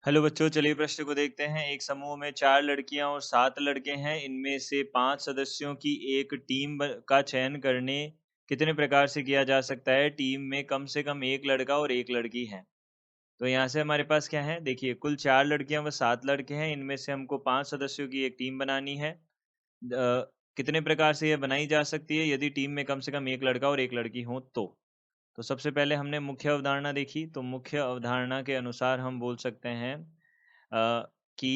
Hello बच्चों, चलिए प्रश्न को देखते हैं। एक समूह में 4 लड़कियां और 7 लड़के हैं। इनमें से 5 सदस्यों की एक टीम का चयन करने कितने प्रकार से किया जा सकता है? टीम में कम से कम एक लड़का और एक लड़की है। तो यहाँ से हमारे पास क्या है? देखिए, कुल 4 लड़कियां व 7 लड़के हैं। इनमें से हमको 5 सदस्यों की एक टीम बनानी है। कितने प्रकार से यह बनाई जा सकती है? यदि टीम में कम से कम एक लड़का और एक लड़की हो तो सबसे पहले हमने मुख्य अवधारणा देखी। तो मुख्य अवधारणा के अनुसार हम बोल सकते हैं कि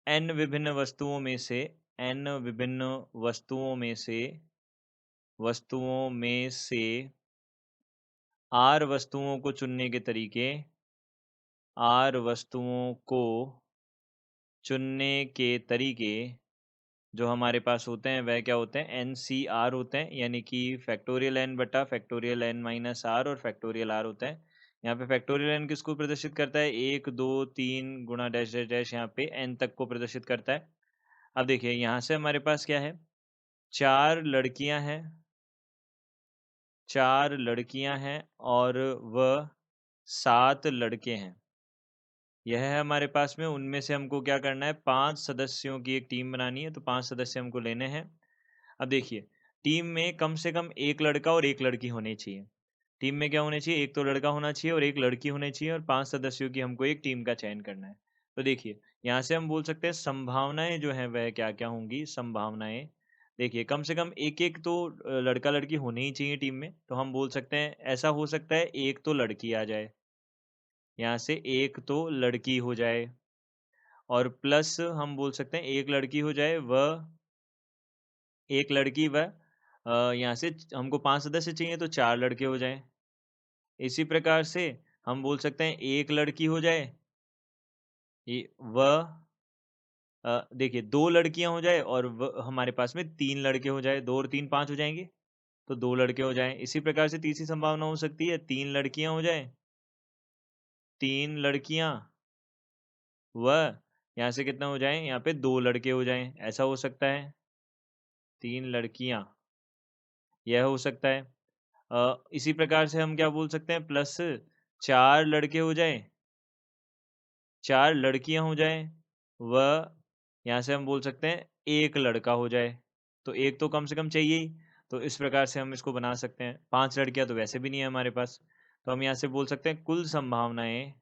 n विभिन्न वस्तुओं में से n विभिन्न वस्तुओं में से r वस्तुओं को चुनने के तरीके r वस्तुओं को चुनने के तरीके जो हमारे पास होते हैं वह क्या होते हैं? NCR होते हैं, यानी कि फैक्टोरियल n बटा फैक्टोरियल n माइनस आर और फैक्टोरियल r होता है। यहाँ पे फैक्टोरियल n किसको प्रदर्शित करता है? 1 2 3 गुणा डैश डैश डैश, यहाँ पे n तक को प्रदर्शित करता है। अब देखिए, यहाँ से हमारे पास क्या है? 4 लड़कियां हैं, 4 लड़कियां हैं और वह 7 लड़के हैं। यह है हमारे पास में। उनमें से हमको क्या करना है? 5 सदस्यों की एक टीम बनानी है। तो 5 सदस्य हमको लेने हैं। अब देखिए, टीम में कम से कम एक लड़का और एक लड़की होनी चाहिए। टीम में क्या होने चाहिए? एक तो लड़का होना चाहिए और एक लड़की होनी चाहिए, और 5 सदस्यों की हमको एक टीम का चयन करना है। तो देखिए, यहाँ से हम बोल सकते हैं संभावनाएं जो हैं वह क्या-क्या होंगी? संभावनाएं देखिए, कम से कम एक-एक तो लड़का-लड़की होने ही चाहिए टीम में। तो हम बोल सकते हैं, ऐसा हो सकता है एक तो लड़की आ जाए, यहाँ से एक तो लड़की हो जाए, और प्लस हम बोल सकते हैं एक लड़की हो जाए व एक लड़की व यहाँ से हमको 5 सदस्य चाहिए तो 4 लड़के हो जाएँ। इसी प्रकार से हम बोल सकते हैं एक लड़की हो जाए, ये व देखिए 2 लड़कियाँ हो जाए और हमारे पास में 3 लड़के हो जाए। 2 और 3 5 हो जाएँगे, तो 2 लड़के हो जाएँ। इसी प्रकार से तीसरी संभावना हो सकती है 3 लड़कियाँ हो जाएँ, 3 लड़कियाँ व यहाँ से कितना हो जाएँ? यहाँ पे 2 लड़के हो जाएँ, ऐसा हो सकता है। 3 लड़कियाँ, यह हो सकता है। इसी प्रकार से हम क्या बोल सकते हैं? प्लस 4 लड़के हो जाएँ, 4 लड़कियाँ हो जाएँ व यहाँ से हम बोल सकते हैं 1 लड़का हो जाए। तो 1 तो कम से कम चाहिए ही, तो इस प्रकार से हम इसको बना सकते हैं। 5 लड़कियाँ तो वैसे भी नहीं है हमारे पास, तो हम यहाँ से बोल सकते हैं कुल संभावनाएँ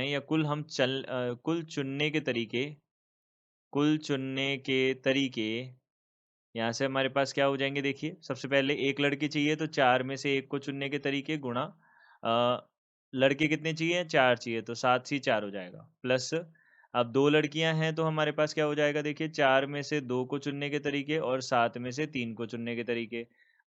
या कुल चुनने के तरीके, कुल चुनने के तरीके यहाँ से हमारे पास क्या हो जाएँगे? देखिए, सबसे पहले 1 लड़की चाहिए तो 4 में से 1 को चुनने के तरीके गुणा लड़के कितने चाहिए? 4 चाहिए, तो 7 से 4 हो जाएगा। प्लस अब 2 लड़कियाँ हैं तो हमारे पास क्या हो जाएगा? देखिए, 4 में से 2 को चुनने के तरीके और 7 में से 3 को चुनने के तरीके।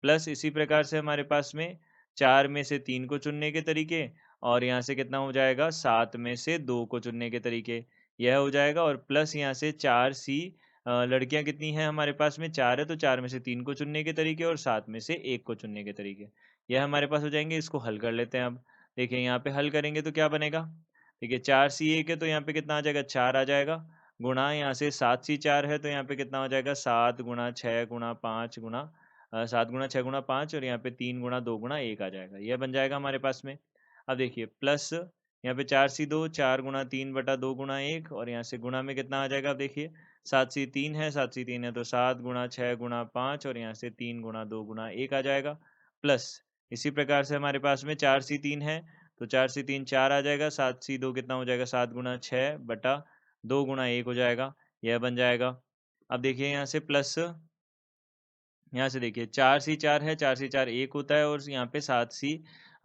प्लस इसी प्रकार से हमारे पास में 4 में से 3 को चुनने के तरीके, और यहाँ से कितना हो जाएगा? 7 में से 2 को चुनने के तरीके। यह हो जाएगा, और प्लस यहाँ से 4 सी लड़कियाँ कितनी हैं हमारे पास में? 4 है, तो 4 में से 3 को चुनने के तरीके और 7 में से 1 को चुनने के तरीके। यह हमारे पास हो जाएँगे। इसको हल कर लेते हैं अब। देखिए, यहाँ पे हल करेंगे तो क्या बनेगा? देखिए, 4 सी 1 है तो यहाँ पे कितना आ जाएगा? 4 आ जाएगा। गुणा यहाँ से 7 सी 4 है तो यहाँ पे कितना हो जाएगा? 7 गुणा 6 गुणा 5 गुणा 7 गुणा 6 गुणा 5, और यहाँ पे 3 गुणा 2 गुणा 1 आ जाएगा। यह बन जाएगा हमारे पास में। अब देखिए, प्लस यहाँ पे 4 सी 2, 4 गुणा 3 बटा 2 गुणा 1, और यहाँ से गुणा में कितना आ जाएगा? अब देखिए, 7 सी 3 है, 7 सी 3 है तो 7 गुणा 6 गुणा 5, और यहाँ से 3 गुणा 2 गुणा 1 आ जाएगा। प्लस इसी प्रकार से हमारे पास में 4 सी 3 है, तो 4 सी 3 4 आ जाएगा। 7 सी 2 कितना हो जाएगा? 7 गुणा 6 बटा 2 गुणा 1 हो जाएगा। यह बन जाएगा। अब देखिए, यहाँ से प्लस, यहाँ से देखिए 4 सी 4 है, 4 सी 4 1 होता है, और यहाँ पे 7 सी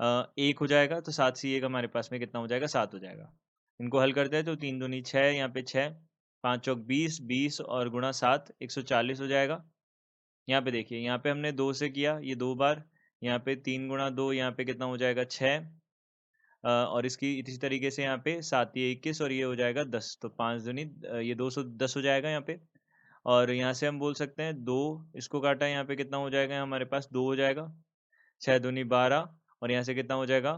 1 हो जाएगा, तो 7 सी 1 हमारे पास में कितना हो जाएगा? 7 हो जाएगा। इनको हल करते हैं तो 3 दूनी 6, यहाँ पे 6, 5 चौक 20, 20 और गुणा 7 140 हो जाएगा। यहाँ पे देखिए, यहाँ पे हमने 2 से किया, ये 2 बार, यहाँ पे 3 गुणा 2, यहाँ पे कितना हो जाएगा? 6, और इसकी इसी तरीके से यहाँ पे 7 ये 21, और ये हो जाएगा 10, तो 5 दूनी ये 210 हो जाएगा यहाँ पे। और यहाँ से हम बोल सकते हैं 2, इसको काटा, यहाँ पे कितना हो जाएगा? हमारे पास 2 हो जाएगा। 6 दूनी 12, और यहाँ से कितना हो जाएगा?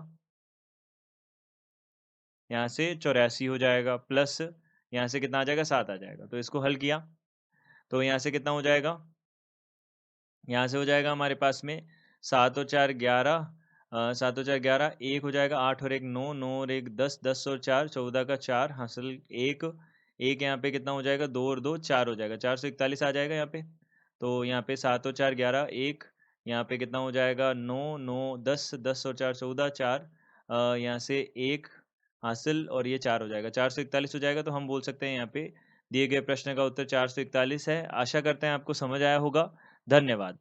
यहाँ से 84 हो जाएगा। प्लस यहाँ से कितना आ जाएगा? 7 आ जाएगा। तो इसको हल किया तो यहाँ से कितना हो जाएगा? यहाँ से हो जाएगा हमारे पास में 7 और 4 11, 7 और 4 11, 1 हो जाएगा, 8 और 1 9, 9 और 1 10, 10 और 4 14 का 4 हासिल 1, 1 यहाँ पे कितना हो जाएगा, 2 और 2 4 हो जाएगा, 441 आ जाएगा यहाँ पे। तो यहाँ पे 7 और 4 11, 1 यहाँ पे कितना हो जाएगा, 9 9 10, 10 और 4 14 4, यहाँ से 1 हासिल और ये 4 हो जाएगा, 441 हो जाएगा। तो हम बोल सकते हैं यहाँ पे दिए गए प्रश्न का उत्तर 441 है। आशा करते हैं आपको समझ आया होगा। धन्यवाद।